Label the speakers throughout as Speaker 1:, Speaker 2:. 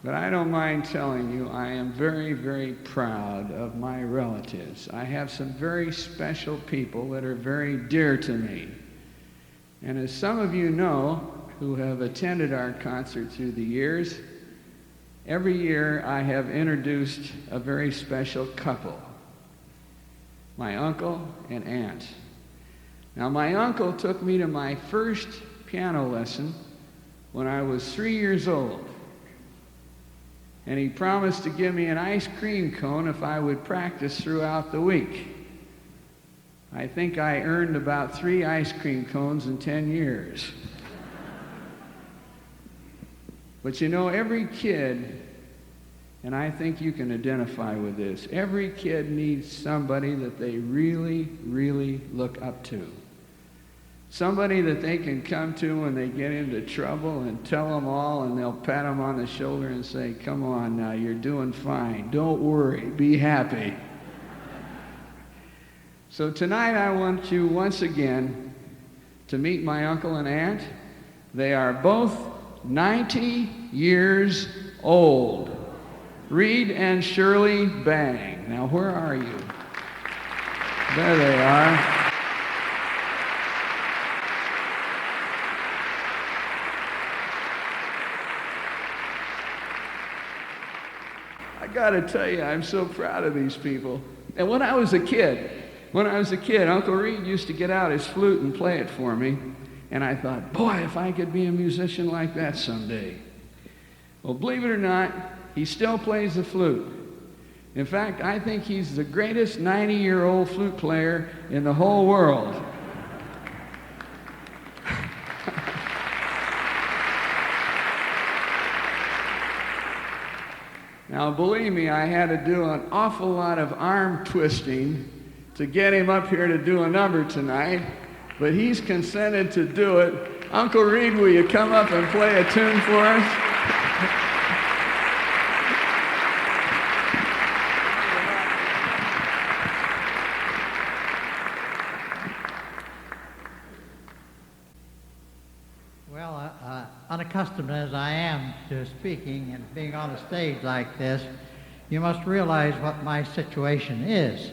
Speaker 1: But I don't mind telling you, I am very, very proud of my relatives. I have some very special people that are very dear to me. And as some of you know, who have attended our concert through the years, every year I have introduced a very special couple, my uncle and aunt. Now, my uncle took me to my first piano lesson when I was 3 years old. And he promised to give me an ice cream cone if I would practice throughout the week. I think I earned about 3 ice cream cones in 10 years. But you know, every kid, and I think you can identify with this, every kid needs somebody that they really, really look up to. Somebody that they can come to when they get into trouble and tell them all, and they'll pat them on the shoulder and say, "Come on now, you're doing fine. Don't worry, be happy." So tonight I want you once again to meet my uncle and aunt. They are both 90 years old. Reed and Shirley Bang. Now, where are you? There they are. I gotta tell you, I'm so proud of these people. And when I was a kid, Uncle Reed used to get out his flute and play it for me. And I thought, boy, if I could be a musician like that someday. Well, believe it or not, he still plays the flute. In fact, I think he's the greatest 90-year-old flute player in the whole world. Now, believe me, I had to do an awful lot of arm twisting to get him up here to do a number tonight, but he's consented to do it. Uncle Reed, will you come up and play a tune for us?
Speaker 2: Unaccustomed as I am to speaking and being on a stage like this, you must realize what my situation is.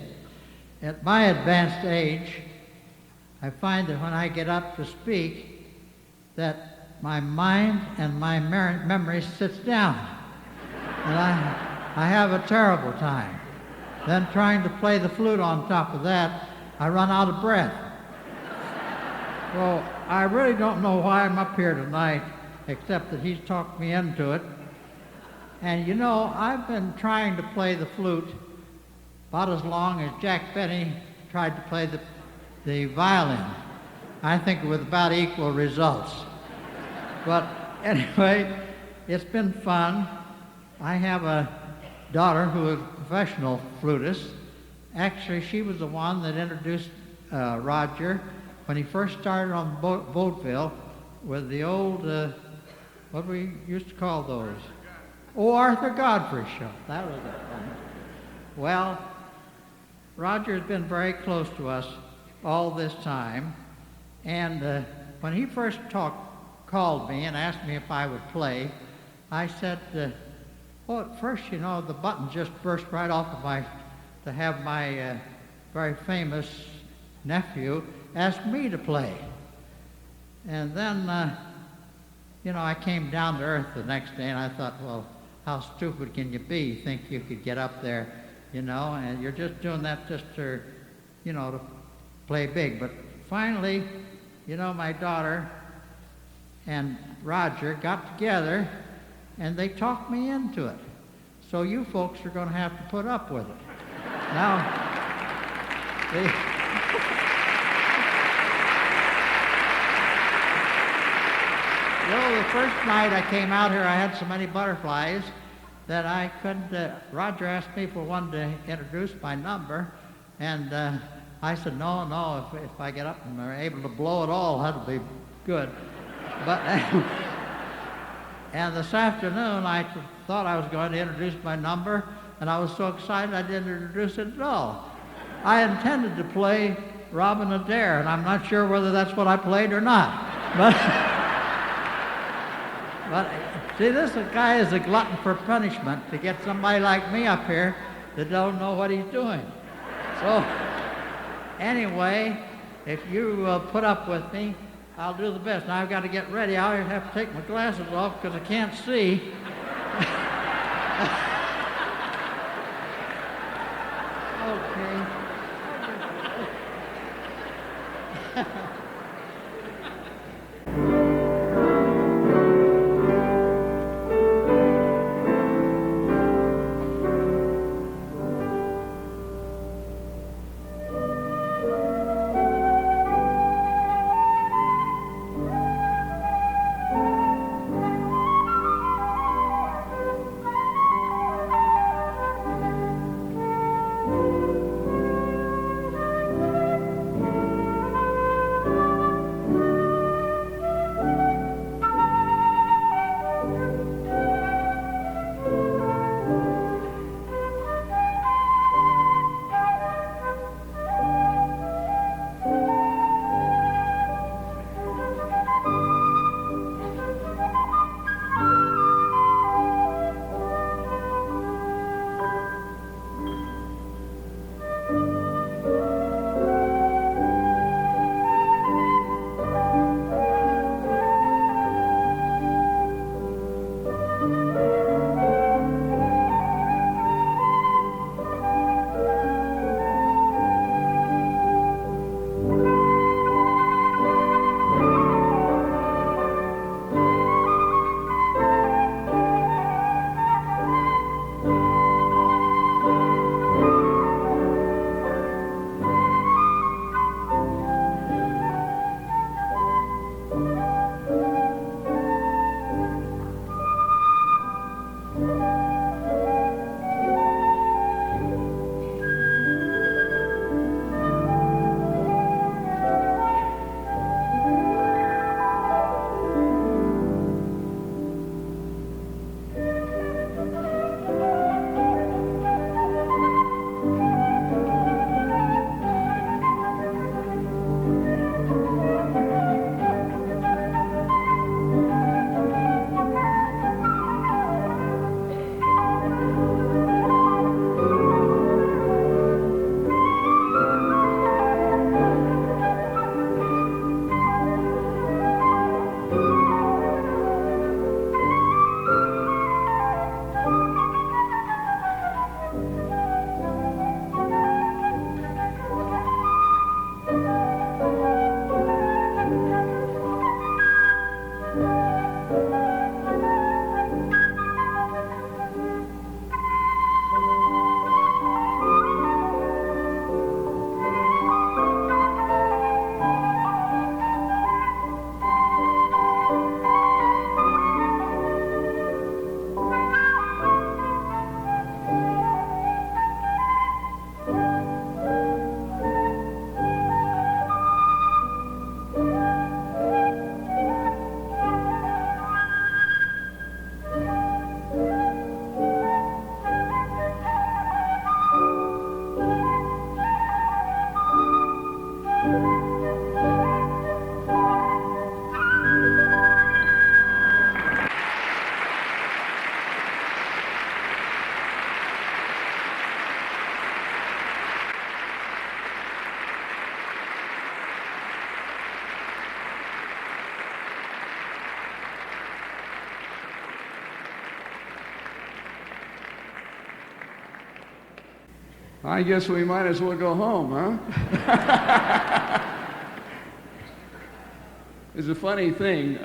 Speaker 2: At my advanced age, I find that when I get up to speak, that my mind and my memory sits down. And I have a terrible time. Then trying to play the flute on top of that, I run out of breath. So I really don't know why I'm up here tonight, except that he's talked me into it. And you know, I've been trying to play the flute about as long as Jack Benny tried to play the violin. I think with about equal results. But anyway, it's been fun. I have a daughter who is a professional flutist. Actually, she was the one that introduced Roger when he first started on vaudeville with the old, what we used to call those? Arthur Godfrey show. That was it. Well, Roger's been very close to us all this time, and when he first called me and asked me if I would play, I said, at first, you know, the button just burst right off of to have my very famous nephew ask me to play. And then, you know, I came down to earth the next day and I thought, well, how stupid can you be? You think you could get up there, you know, and you're just doing that just to, you know, to play big. But finally, you know, my daughter and Roger got together and they talked me into it. So you folks are going to have to put up with it. Now, well, the first night I came out here, I had so many butterflies that I couldn't, Roger asked me for one to introduce my number, and I said, no, if I get up and are able to blow it all, that'll be good. But, and this afternoon, I thought I was going to introduce my number, and I was so excited I didn't introduce it at all. I intended to play Robin Adair, and I'm not sure whether that's what I played or not. But But see, this guy is a glutton for punishment to get somebody like me up here that don't know what he's doing. So anyway, if you will put up with me, I'll do the best. Now I've got to get ready. I have to take my glasses off because I can't see. Okay.
Speaker 1: I guess we might as well go home, huh? It's a funny thing.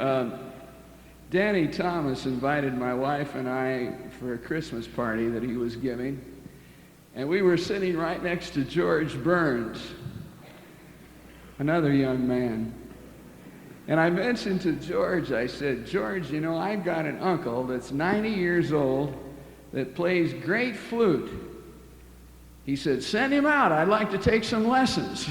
Speaker 1: Danny Thomas invited my wife and I for a Christmas party that he was giving, and we were sitting right next to George Burns, another young man. And I mentioned to George, I said, George, you know, I've got an uncle that's 90 years old that plays great flute. He said, send him out. I'd like to take some lessons.